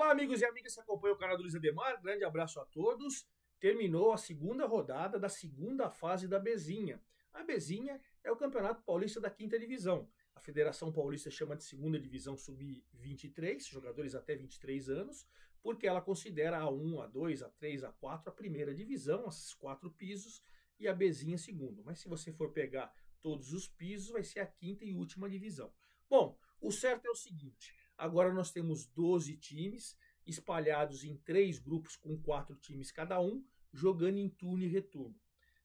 Olá, amigos e amigas que acompanham o canal do Luiz Ademar. Grande abraço a todos. Terminou a segunda rodada da segunda fase da Bezinha. A Bezinha é o Campeonato Paulista da Quinta Divisão. A Federação Paulista chama de Segunda Divisão Sub-23, jogadores até 23 anos, porque ela considera a 1, a 2, a 3, a 4 a primeira divisão, esses 4 pisos, e a Bezinha segundo. Mas se você for pegar todos os pisos, vai ser a quinta e última divisão. Bom, o certo é o seguinte, agora nós temos 12 times espalhados em 3 grupos com 4 times cada um, jogando em turno e retorno.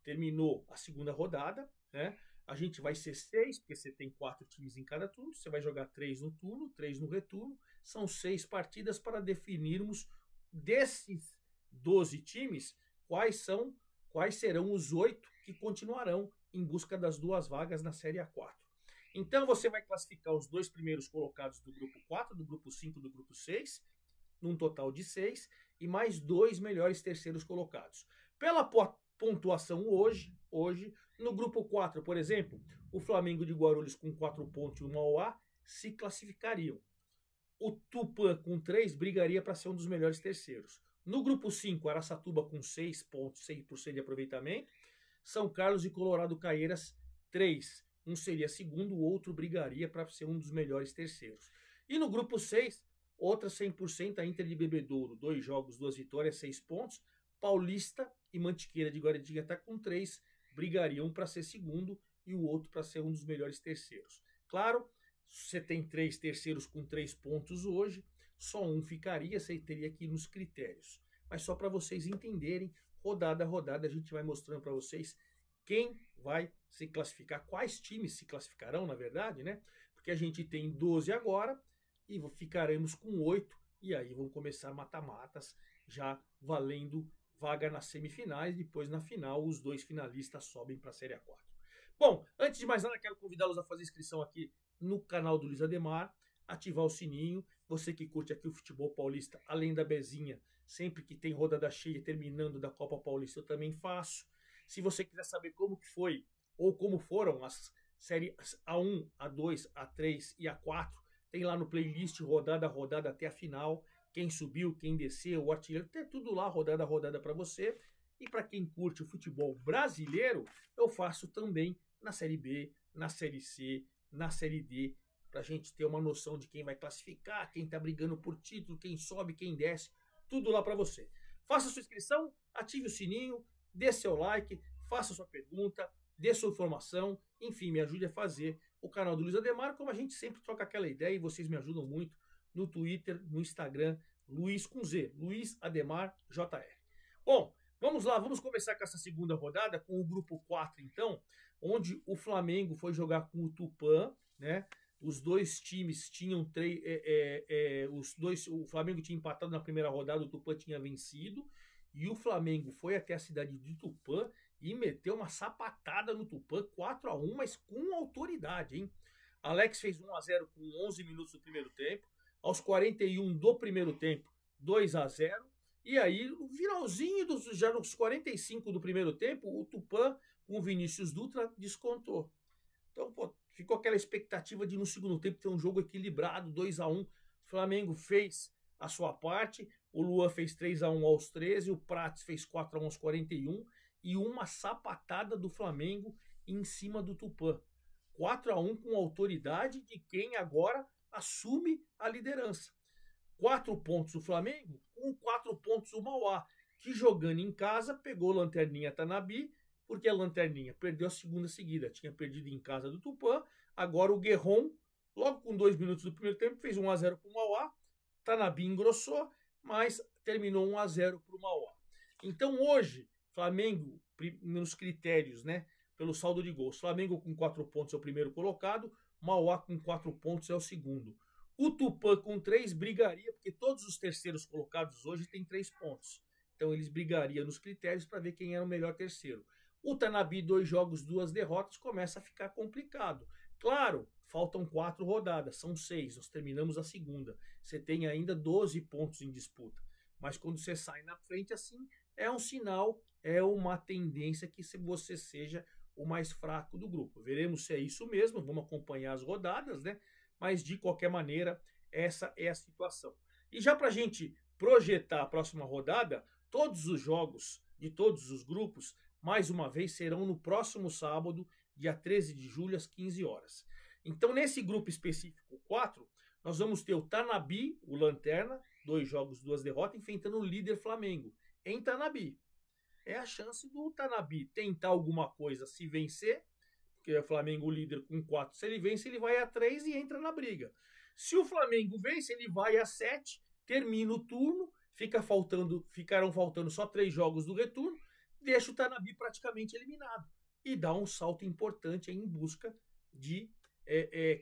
Terminou a segunda rodada, né? A gente vai ser 6, porque você tem 4 times em cada turno, você vai jogar 3 no turno, 3 no retorno, são 6 partidas para definirmos desses 12 times quais serão os 8 que continuarão em busca das 2 vagas na Série A4. Então você vai classificar os 2 primeiros colocados do grupo 4, do grupo 5 e do grupo 6, num total de 6, e mais 2 melhores terceiros colocados. Pela pontuação hoje, no grupo 4, por exemplo, o Flamengo de Guarulhos com 4 pontos e o Mauá se classificariam. O Tupã com 3 brigaria para ser um dos melhores terceiros. No grupo 5, Araçatuba com 6 pontos, 100% de aproveitamento. São Carlos e Colorado Caieiras, 3. Um seria segundo, o outro brigaria para ser um dos melhores terceiros. E no grupo 6, outra 100%, a Inter de Bebedouro, 2 jogos, 2 vitórias, 6 pontos. Paulista e Mantiqueira de Guaratinguetá com 3, brigariam para ser segundo e o outro para ser um dos melhores terceiros. Claro, você tem 3 terceiros com 3 pontos hoje, só um ficaria, você teria que ir nos critérios. Mas só para vocês entenderem, rodada a rodada, a gente vai mostrando para vocês quem vai se classificar, quais times se classificarão, na verdade, né? Porque a gente tem 12 agora e ficaremos com 8, e aí vão começar mata-matas, já valendo vaga nas semifinais, depois na final os 2 finalistas sobem para a Série A4. Bom, antes de mais nada, quero convidá-los a fazer inscrição aqui no canal do Luiz Ademar, ativar o sininho, você que curte aqui o futebol paulista, além da Bezinha, sempre que tem rodada cheia terminando da Copa Paulista, eu também faço. Se você quiser saber como que foi, ou como foram as séries A1, A2, A3 e A4, tem lá no playlist rodada a rodada até a final, quem subiu, quem desceu, o artilheiro, tem tudo lá, rodada a rodada para você. E para quem curte o futebol brasileiro, eu faço também na Série B, na Série C, na Série D, para a gente ter uma noção de quem vai classificar, quem está brigando por título, quem sobe, quem desce, tudo lá para você. Faça sua inscrição, ative o sininho, dê seu like, faça sua pergunta, dê sua informação, enfim, me ajude a fazer o canal do Luiz Ademar, como a gente sempre troca aquela ideia e vocês me ajudam muito no Twitter, no Instagram, Luiz com Z, Luiz Ademar JR. Bom, vamos lá, vamos começar com essa segunda rodada, com o grupo 4 então, onde o Flamengo foi jogar com o Tupã, né? Os 2 times tinham o Flamengo tinha empatado na primeira rodada, o Tupã tinha vencido, e o Flamengo foi até a cidade de Tupã e meteu uma sapatada no Tupã, 4-1, mas com autoridade, hein? Alex fez 1-0 com 11 minutos do primeiro tempo, aos 41 do primeiro tempo, 2-0, e aí o finalzinho, já nos 45 do primeiro tempo, o Tupã com o Vinícius Dutra descontou. Então, pô, ficou aquela expectativa de no segundo tempo ter um jogo equilibrado, 2-1, o Flamengo fez a sua parte, o Luan fez 3-1 aos 13, o Prates fez 4-1 aos 41, e uma sapatada do Flamengo em cima do Tupã. 4-1 com autoridade de quem agora assume a liderança. 4 pontos o Flamengo, com 4 pontos o Mauá, que jogando em casa pegou Lanterninha Tanabi, porque a Lanterninha perdeu a segunda seguida, tinha perdido em casa do Tupã, agora o Guerron, logo com 2 minutos do primeiro tempo, fez 1-0 para o Mauá, Tanabi engrossou, mas terminou 1-0 para o Mauá. Então hoje, Flamengo, nos critérios, né, pelo saldo de gols, Flamengo com 4 pontos é o primeiro colocado, Mauá com 4 pontos é o segundo. O Tupã com 3 brigaria, porque todos os terceiros colocados hoje têm 3 pontos. Então eles brigariam nos critérios para ver quem era o melhor terceiro. O Tanabi, 2 jogos, 2 derrotas, começa a ficar complicado. Claro, faltam 4 rodadas, são 6, nós terminamos a segunda. Você tem ainda 12 pontos em disputa. Mas quando você sai na frente assim, é um sinal, é uma tendência que você seja o mais fraco do grupo. Veremos se é isso mesmo, vamos acompanhar as rodadas, né? Mas de qualquer maneira, essa é a situação. E já para a gente projetar a próxima rodada, todos os jogos de todos os grupos, mais uma vez, serão no próximo sábado, dia 13 de julho, às 15 horas. Então, nesse grupo específico 4, nós vamos ter o Tanabi, o Lanterna, 2 jogos, 2 derrotas, enfrentando o líder Flamengo, em Tanabi. É a chance do Tanabi tentar alguma coisa se vencer, porque o Flamengo o líder com 4, se ele vence, ele vai a 3 e entra na briga. Se o Flamengo vence, ele vai a 7, termina o turno, ficarão faltando só 3 jogos do retorno, deixa o Tanabi praticamente eliminado e dá um salto importante em busca de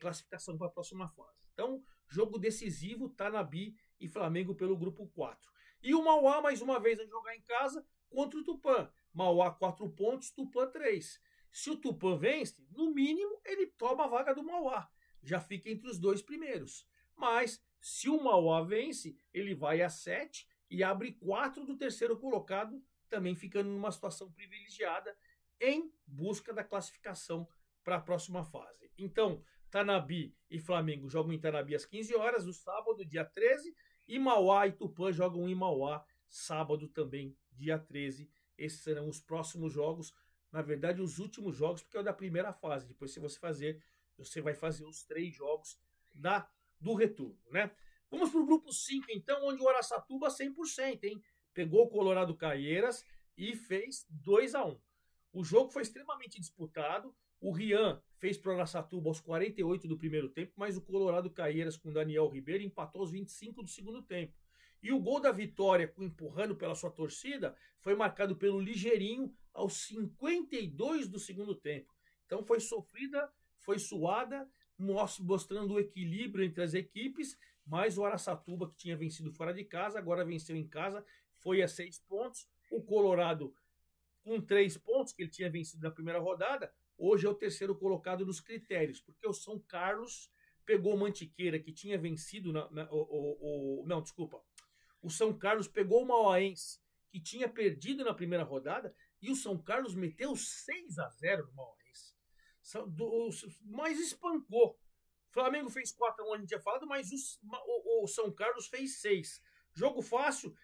classificação para a próxima fase. Então, jogo decisivo, Tanabi e Flamengo pelo grupo 4. E o Mauá, mais uma vez, vai jogar em casa contra o Tupã. Mauá 4 pontos, Tupã 3. Se o Tupã vence, no mínimo, ele toma a vaga do Mauá. Já fica entre os 2 primeiros. Mas, se o Mauá vence, ele vai a 7 e abre 4 do terceiro colocado, também ficando numa situação privilegiada em busca da classificação para a próxima fase. Então, Tanabi e Flamengo jogam em Tanabi às 15 horas, no sábado, dia 13, e Mauá e Tupã jogam em Mauá, sábado também, dia 13. Esses serão os próximos jogos, na verdade, os últimos jogos, porque é o da primeira fase. Depois, se você vai fazer os 3 jogos do retorno, né? Vamos para o grupo 5, então, onde o Araçatuba 100%, hein? Pegou o Colorado Caieiras e fez 2-1. O jogo foi extremamente disputado. O Rian fez para o Araçatuba aos 48 do primeiro tempo, mas o Colorado Caieiras com Daniel Ribeiro empatou aos 25 do segundo tempo. E o gol da vitória, empurrando pela sua torcida, foi marcado pelo Ligeirinho aos 52 do segundo tempo. Então foi sofrida, foi suada, mostrando o equilíbrio entre as equipes, mas o Araçatuba, que tinha vencido fora de casa, agora venceu em casa, foi a 6 pontos. O Colorado, com 3 pontos, que ele tinha vencido na primeira rodada, hoje é o terceiro colocado nos critérios, porque o São Carlos pegou o Mantiqueira, que tinha vencido o São Carlos pegou o Mauaense, que tinha perdido na primeira rodada, e o São Carlos meteu 6-0 no Mauaense. Mas espancou. O Flamengo fez 4-1, a gente tinha falado, mas o São Carlos fez 6. Jogo fácil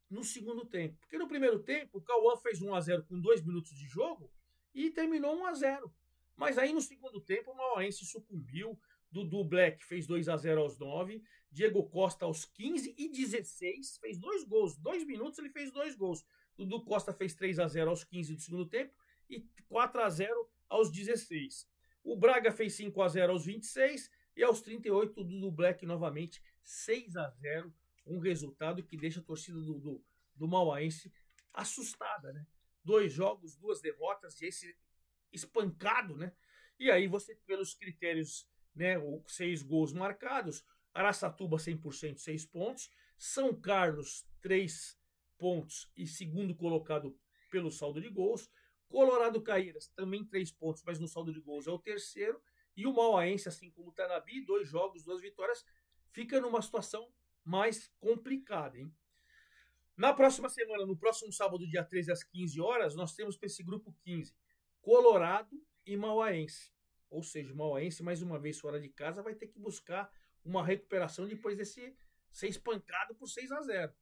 no segundo tempo. Porque no primeiro tempo, o Cauã fez 1-0 com 2 minutos de jogo e terminou 1-0. Mas aí no segundo tempo, o Mauaense sucumbiu. Dudu Black fez 2-0 aos 9. Diego Costa aos 15 e 16. Fez 2 gols. 2 minutos ele fez 2 gols. Dudu Costa fez 3-0 aos 15 do segundo tempo e 4-0 aos 16. O Braga fez 5-0 aos 26 e aos 38 o Dudu Black novamente 6-0. Um resultado que deixa a torcida do Mauaense assustada, né? 2 jogos, 2 derrotas e esse espancado, né? E aí você, pelos critérios, né, 6 gols marcados, Araçatuba 100%, 6 pontos, São Carlos 3 pontos e segundo colocado pelo saldo de gols, Colorado Caieiras também 3 pontos, mas no saldo de gols é o terceiro, e o Mauaense, assim como o Tanabi, 2 jogos, 2 vitórias, fica numa situação mais complicada, hein? Na próxima semana, no próximo sábado, dia 13, às 15 horas, nós temos para esse grupo 15, Colorado e Mauaense. Ou seja, o Mauaense, mais uma vez fora de casa, vai ter que buscar uma recuperação depois desse ser espancado por 6-0.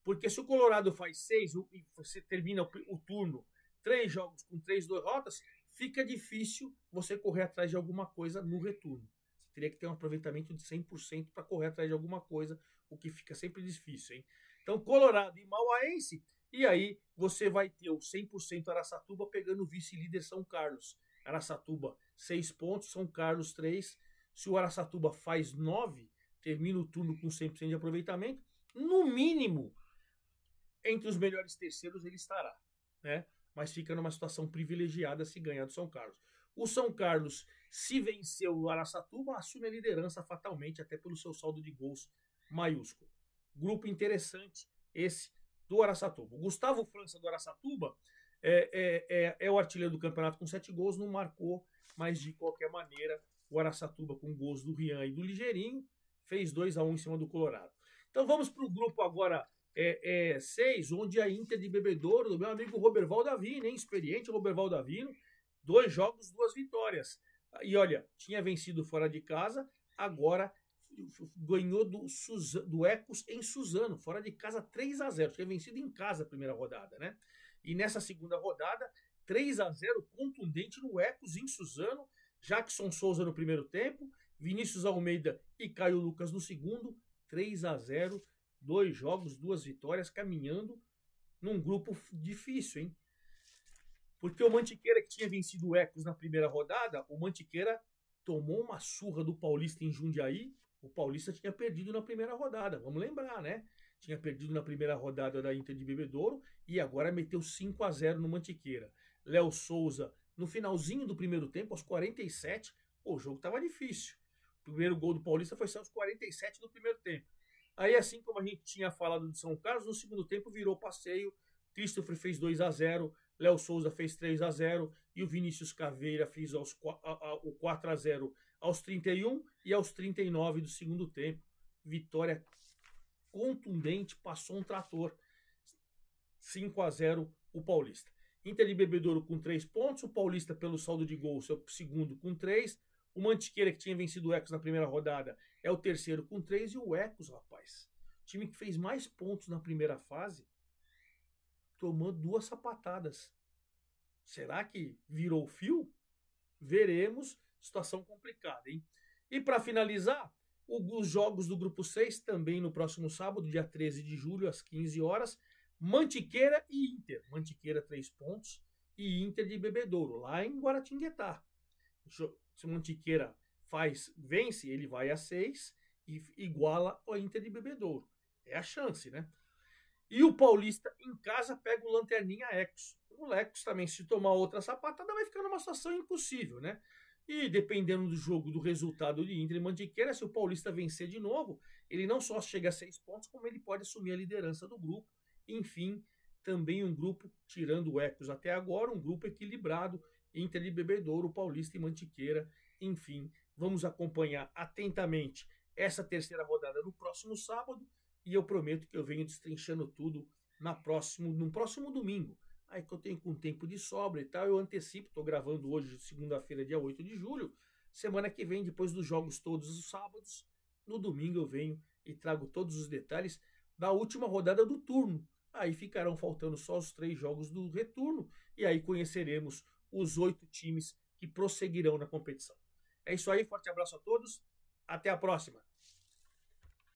Porque se o Colorado faz 6 e você termina o turno 3 jogos com 3 derrotas, fica difícil você correr atrás de alguma coisa no retorno. Você teria que ter um aproveitamento de 100% para correr atrás de alguma coisa, o que fica sempre difícil, hein? Então, Colorado e Mauaense, e aí você vai ter o 100% Araçatuba pegando o vice-líder São Carlos. Araçatuba 6 pontos, São Carlos 3. Se o Araçatuba faz 9, termina o turno com 100% de aproveitamento, no mínimo, entre os melhores terceiros ele estará, né? Mas fica numa situação privilegiada se ganhar do São Carlos. O São Carlos, se vencer o Araçatuba, assume a liderança fatalmente, até pelo seu saldo de gols maiúsculo. Grupo interessante esse do Araçatuba. O Gustavo França do Araçatuba é o artilheiro do campeonato com 7 gols, não marcou, mas de qualquer maneira, o Araçatuba com gols do Rian e do Ligeirinho fez 2-1 em cima do Colorado. Então vamos para o grupo agora 6, onde a Inter de Bebedouro, do meu amigo Roberval Davino, hein? Experiente Roberval Davino, 2 jogos, 2 vitórias. E olha, tinha vencido fora de casa, agora ganhou do Ecos em Suzano, fora de casa 3-0. Tinha vencido em casa a primeira rodada, né? E nessa segunda rodada, 3-0 contundente no Ecos em Suzano. Jackson Souza no primeiro tempo, Vinícius Almeida e Caio Lucas no segundo. 3-0, 2 jogos, 2 vitórias, caminhando num grupo difícil, hein? Porque o Mantiqueira, que tinha vencido o Ecos na primeira rodada, o Mantiqueira tomou uma surra do Paulista em Jundiaí. O Paulista tinha perdido na primeira rodada, vamos lembrar, né? Tinha perdido na primeira rodada da Inter de Bebedouro e agora meteu 5-0 no Mantiqueira. Léo Souza, no finalzinho do primeiro tempo, aos 47, pô, o jogo estava difícil. O primeiro gol do Paulista foi só aos 47 do primeiro tempo. Aí, assim como a gente tinha falado de São Carlos, no segundo tempo virou passeio. Christopher fez 2-0, Léo Souza fez 3-0 e o Vinícius Caveira fez o 4-0 aos 31 e aos 39 do segundo tempo. Vitória contundente, passou um trator. 5-0 o Paulista. Inter de Bebedouro com 3 pontos, o Paulista pelo saldo de gol, seu segundo com 3. O Mantiqueira, que tinha vencido o Ecos na primeira rodada, é o terceiro com 3. E o Ecos, rapaz, time que fez mais pontos na primeira fase, tomou 2 sapatadas. Será que virou o fio? Veremos. Situação complicada, hein? E para finalizar, os jogos do Grupo 6, também no próximo sábado, dia 13 de julho, às 15 horas, Mantiqueira e Inter. Mantiqueira 3 pontos e Inter de Bebedouro, lá em Guaratinguetá. Se o Mantiqueira vence, ele vai a 6 e iguala o Inter de Bebedouro. É a chance, né? E o Paulista em casa pega o Lanterninha Ecos. O Ecos também, se tomar outra sapatada, vai ficar numa situação impossível, né? E dependendo do jogo, do resultado de Inter e Mantiqueira, se o Paulista vencer de novo, ele não só chega a 6 pontos, como ele pode assumir a liderança do grupo. Enfim, também um grupo, tirando o Ecos até agora, um grupo equilibrado, Inter de Bebedouro, Paulista e Mantiqueira. Enfim, vamos acompanhar atentamente essa terceira rodada no próximo sábado e eu prometo que eu venho destrinchando tudo no próximo domingo. Aí que eu tenho com tempo de sobra e tal, eu antecipo, estou gravando hoje, segunda-feira, dia 8 de julho. Semana que vem, depois dos jogos todos os sábados, no domingo eu venho e trago todos os detalhes da última rodada do turno. Aí ficarão faltando só os 3 jogos do retorno e aí conheceremos os 8 times que prosseguirão na competição. É isso aí, forte abraço a todos, até a próxima!